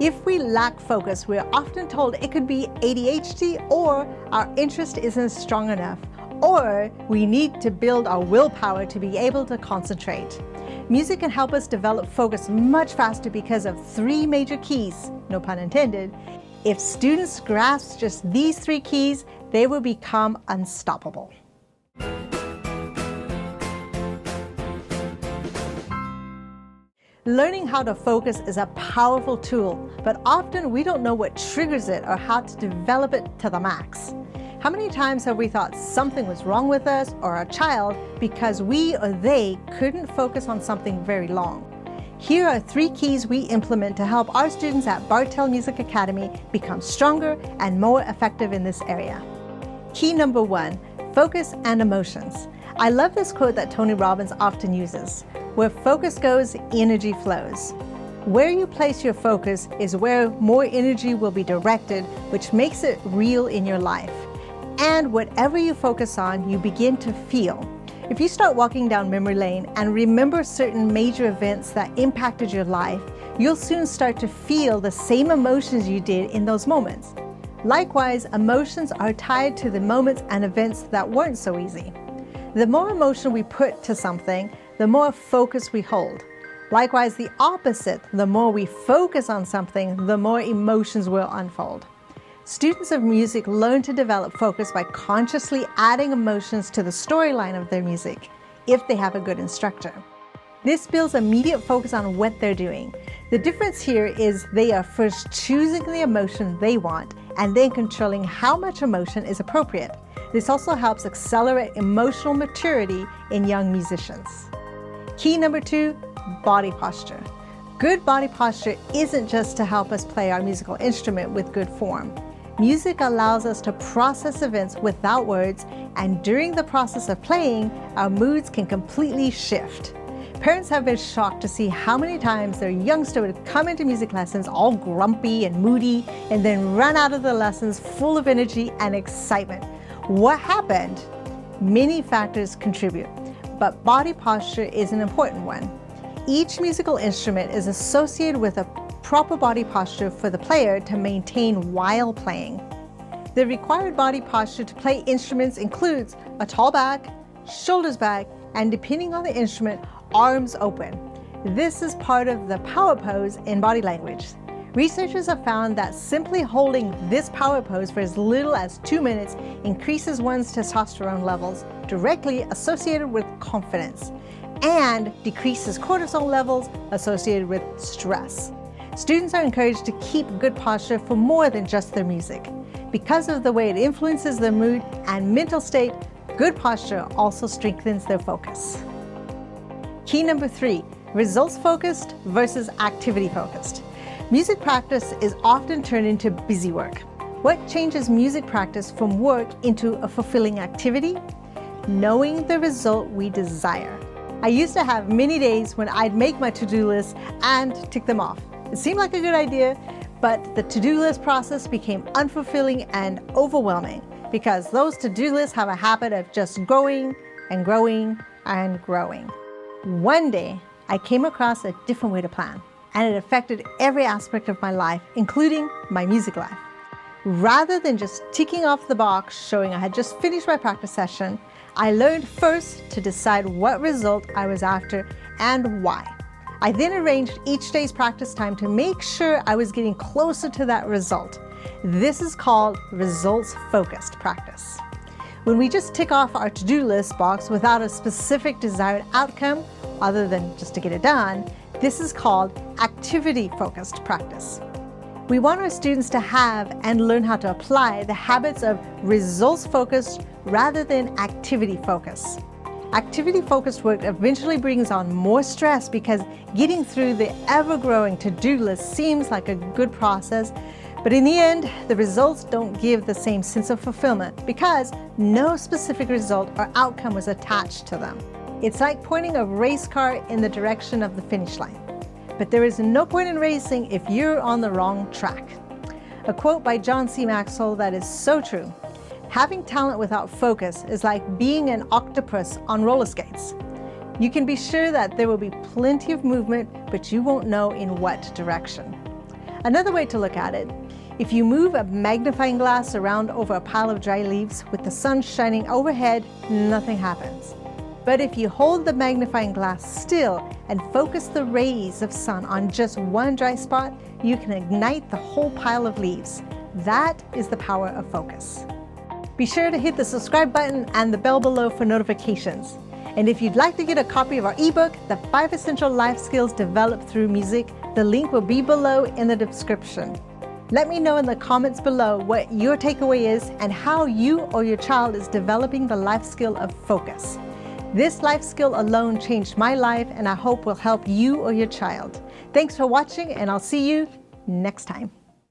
If we lack focus, we're often told it could be ADHD, or our interest isn't strong enough, or we need to build our willpower to be able to concentrate. Music can help us develop focus much faster because of 3 major keys, no pun intended. If students grasp just these 3 keys, they will become unstoppable. Learning how to focus is a powerful tool, but often we don't know what triggers it or how to develop it to the max. How many times have we thought something was wrong with us or our child because we or they couldn't focus on something very long? Here are 3 keys we implement to help our students at Bartell Music Academy become stronger and more effective in this area. Key number 1, focus and emotions. I love this quote that Tony Robbins often uses. Where focus goes, energy flows. Where you place your focus is where more energy will be directed, which makes it real in your life. And whatever you focus on, you begin to feel. If you start walking down memory lane and remember certain major events that impacted your life, you'll soon start to feel the same emotions you did in those moments. Likewise, emotions are tied to the moments and events that weren't so easy. The more emotion we put to something, the more focus we hold. Likewise, the opposite, the more we focus on something, the more emotions will unfold. Students of music learn to develop focus by consciously adding emotions to the storyline of their music, if they have a good instructor. This builds immediate focus on what they're doing. The difference here is they are first choosing the emotion they want and then controlling how much emotion is appropriate. This also helps accelerate emotional maturity in young musicians. Key number 2, body posture. Good body posture isn't just to help us play our musical instrument with good form. Music allows us to process events without words, and during the process of playing, our moods can completely shift. Parents have been shocked to see how many times their youngster would come into music lessons all grumpy and moody and then run out of the lessons full of energy and excitement. What happened? Many factors contribute, but body posture is an important one. Each musical instrument is associated with a proper body posture for the player to maintain while playing. The required body posture to play instruments includes a tall back, shoulders back, and depending on the instrument, arms open. This is part of the power pose in body language. Researchers have found that simply holding this power pose for as little as 2 minutes increases one's testosterone levels, directly associated with confidence, and decreases cortisol levels associated with stress. Students are encouraged to keep good posture for more than just their music. Because of the way it influences their mood and mental state, good posture also strengthens their focus. Key number 3, results focused versus activity focused. Music practice is often turned into busy work. What changes music practice from work into a fulfilling activity? Knowing the result we desire. I used to have many days when I'd make my to-do list and tick them off. It seemed like a good idea, but the to-do list process became unfulfilling and overwhelming because those to-do lists have a habit of just growing and growing and growing. One day, I came across a different way to plan, and it affected every aspect of my life, including my music life. Rather than just ticking off the box showing I had just finished my practice session, I learned first to decide what result I was after and why. I then arranged each day's practice time to make sure I was getting closer to that result. This is called results-focused practice. When we just tick off our to-do list box without a specific desired outcome, other than just to get it done, this is called activity-focused practice. We want our students to have and learn how to apply the habits of results-focused rather than activity-focused. Activity-focused work eventually brings on more stress because getting through the ever-growing to-do list seems like a good process, but in the end, the results don't give the same sense of fulfillment because no specific result or outcome was attached to them. It's like pointing a race car in the direction of the finish line. But there is no point in racing if you're on the wrong track. A quote by John C. Maxwell that is so true. Having talent without focus is like being an octopus on roller skates. You can be sure that there will be plenty of movement, but you won't know in what direction. Another way to look at it, if you move a magnifying glass around over a pile of dry leaves with the sun shining overhead, nothing happens. But if you hold the magnifying glass still and focus the rays of sun on just one dry spot, you can ignite the whole pile of leaves. That is the power of focus. Be sure to hit the subscribe button and the bell below for notifications. And if you'd like to get a copy of our ebook, The 5 Essential Life Skills Developed Through Music, the link will be below in the description. Let me know in the comments below what your takeaway is and how you or your child is developing the life skill of focus. This life skill alone changed my life, and I hope will help you or your child. Thanks for watching, and I'll see you next time.